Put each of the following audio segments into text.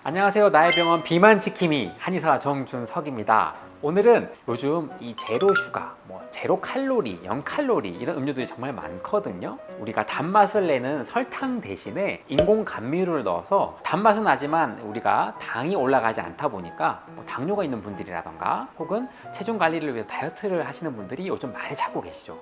안녕하세요. 나의 병원 비만지킴이 한의사 정준석입니다. 오늘은 요즘 이 제로 슈가, 제로 칼로리, 0칼로리 이런 음료들이 정말 많거든요. 우리가 단맛을 내는 설탕 대신에 인공 감미료를 넣어서 단맛은 나지만 우리가 당이 올라가지 않다 보니까 당뇨가 있는 분들이라던가 혹은 체중 관리를 위해서 다이어트를 하시는 분들이 요즘 많이 찾고 계시죠.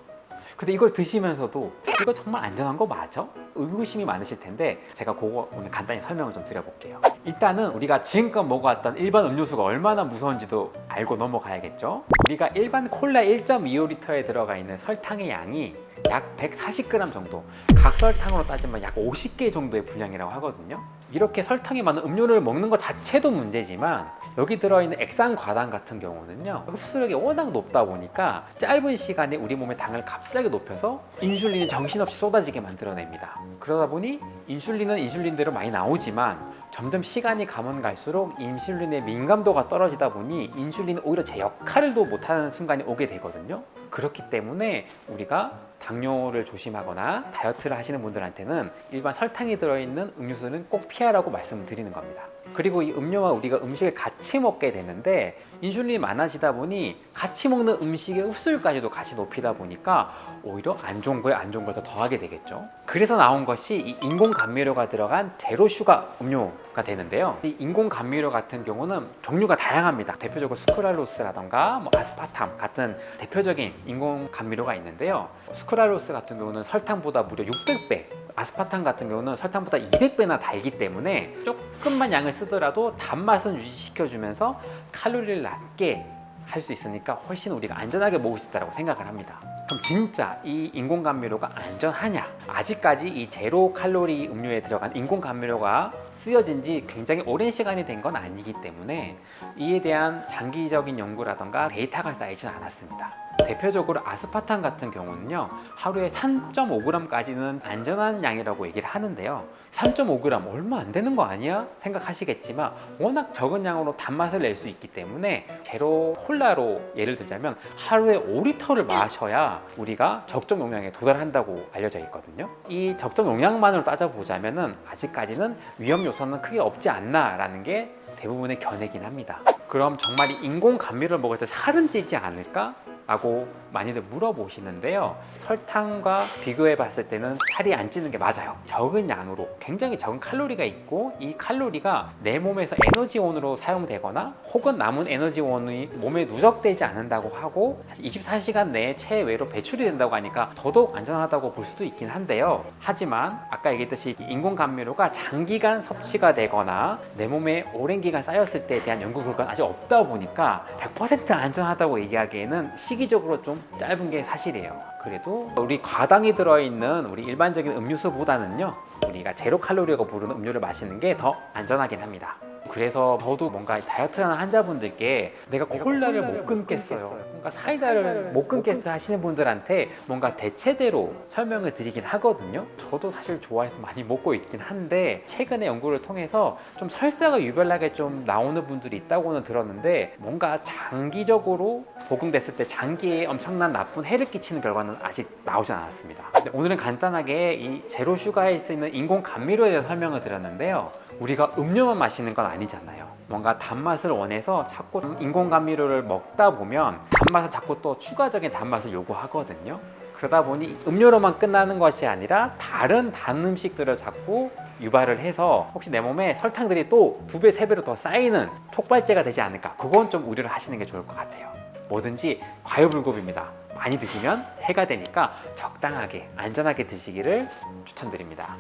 근데 이걸 드시면서도 이거 정말 안전한 거 맞아? 의구심이 많으실 텐데 제가 그거 오늘 간단히 설명을 좀 드려볼게요. 일단은 우리가 지금껏 먹어왔던 일반 음료수가 얼마나 무서운지도 알고 넘어가야겠죠. 우리가 일반 콜라 1.25L에 들어가 있는 설탕의 양이 약 140g 정도, 각설탕으로 따지면 약 50개 정도의 분량이라고 하거든요. 이렇게 설탕이 많은 음료를 먹는 것 자체도 문제지만 여기 들어있는 액상과당 같은 경우는요, 흡수력이 워낙 높다 보니까 짧은 시간에 우리 몸의 당을 갑자기 높여서 인슐린이 정신없이 쏟아지게 만들어냅니다. 그러다 보니 인슐린은 인슐린대로 많이 나오지만 점점 시간이 가면 갈수록 인슐린의 민감도가 떨어지다 보니 인슐린은 오히려 제 역할을도 못하는 순간이 오게 되거든요. 그렇기 때문에 우리가 당뇨를 조심하거나 다이어트를 하시는 분들한테는 일반 설탕이 들어있는 음료수는 꼭 피하라고 말씀을 드리는 겁니다. 그리고 이 음료와 우리가 음식을 같이 먹게 되는데 인슐린이 많아지다 보니 같이 먹는 음식의 흡수율까지도 같이 높이다 보니까 오히려 안 좋은 거에 안 좋은 걸 더 더하게 되겠죠. 그래서 나온 것이 이 인공 감미료가 들어간 제로 슈가 음료가 되는데요. 이 인공 감미료 같은 경우는 종류가 다양합니다. 대표적으로 스크랄로스라던가 아스파탐 같은 대표적인 인공 감미료가 있는데요. 스크랄로스 같은 경우는 설탕보다 무려 600배, 아스파탐 같은 경우는 설탕보다 200배나 달기 때문에 조금만 양을 쓰더라도 단맛은 유지시켜주면서 칼로리를 낮게 할 수 있으니까 훨씬 우리가 안전하게 먹을 수 있다고 생각을 합니다. 그럼 진짜 이 인공 감미료가 안전하냐? 아직까지 이 제로 칼로리 음료에 들어간 인공 감미료가 쓰여진 지 굉장히 오랜 시간이 된 건 아니기 때문에 이에 대한 장기적인 연구라던가 데이터가 쌓이지는 않았습니다. 대표적으로 아스파탐 같은 경우는요, 하루에 3.5g까지는 안전한 양이라고 얘기를 하는데요. 3.5g 얼마 안 되는 거 아니야? 생각하시겠지만 워낙 적은 양으로 단맛을 낼 수 있기 때문에 제로 콜라로 예를 들자면 하루에 5리터를 마셔야 우리가 적정 용량에 도달한다고 알려져 있거든요. 이 적정 용량만으로 따져보자면 아직까지는 위험 요소는 크게 없지 않나라는 게 대부분의 견해긴 합니다. 그럼 정말 이 인공 감미료를 먹을 때 살은 찌지 않을까? 라고 많이들 물어보시는데요. 설탕과 비교해 봤을 때는 살이 안 찌는 게 맞아요. 적은 양으로 굉장히 적은 칼로리가 있고 이 칼로리가 내 몸에서 에너지원으로 사용되거나 혹은 남은 에너지원이 몸에 누적되지 않는다고 하고 24시간 내에 체외로 배출이 된다고 하니까 더더욱 안전하다고 볼 수도 있긴 한데요. 하지만 아까 얘기했듯이 인공 감미료가 장기간 섭취가 되거나 내 몸에 오랜 기간 쌓였을 때에 대한 연구 결과는 아직 없다 보니까 100% 안전하다고 얘기하기에는 시기적으로 좀 짧은 게 사실이에요. 그래도 우리 과당이 들어있는 우리 일반적인 음료수보다는요, 우리가 제로 칼로리라고 부르는 음료를 마시는 게 더 안전하긴 합니다. 그래서 저도 뭔가 다이어트하는 환자분들께 내가 콜라를 못 끊겠어요, 뭔가 사이다를 못 끊겠어요 하시는 분들한테 뭔가 대체제로 설명을 드리긴 하거든요. 저도 사실 좋아해서 많이 먹고 있긴 한데 최근에 연구를 통해서 좀 설사가 유별나게 좀 나오는 분들이 있다고는 들었는데 뭔가 장기적으로 복용됐을 때 장기에 엄청난 나쁜 해를 끼치는 결과는 아직 나오지 않았습니다. 오늘은 간단하게 이 제로 슈가에 쓰이는 인공 감미료에 대해서 설명을 드렸는데요. 우리가 음료만 마시는 건 아니잖아요. 뭔가 단맛을 원해서 자꾸 인공 감미료를 먹다 보면 단맛을 자꾸 또 추가적인 단맛을 요구하거든요. 그러다 보니 음료로만 끝나는 것이 아니라 다른 단 음식들을 자꾸 유발을 해서 혹시 내 몸에 설탕들이 또 2배, 3배로 더 쌓이는 촉발제가 되지 않을까, 그건 좀 우려를 하시는 게 좋을 것 같아요. 뭐든지 과유불급입니다. 많이 드시면 해가 되니까 적당하게 안전하게 드시기를 추천드립니다.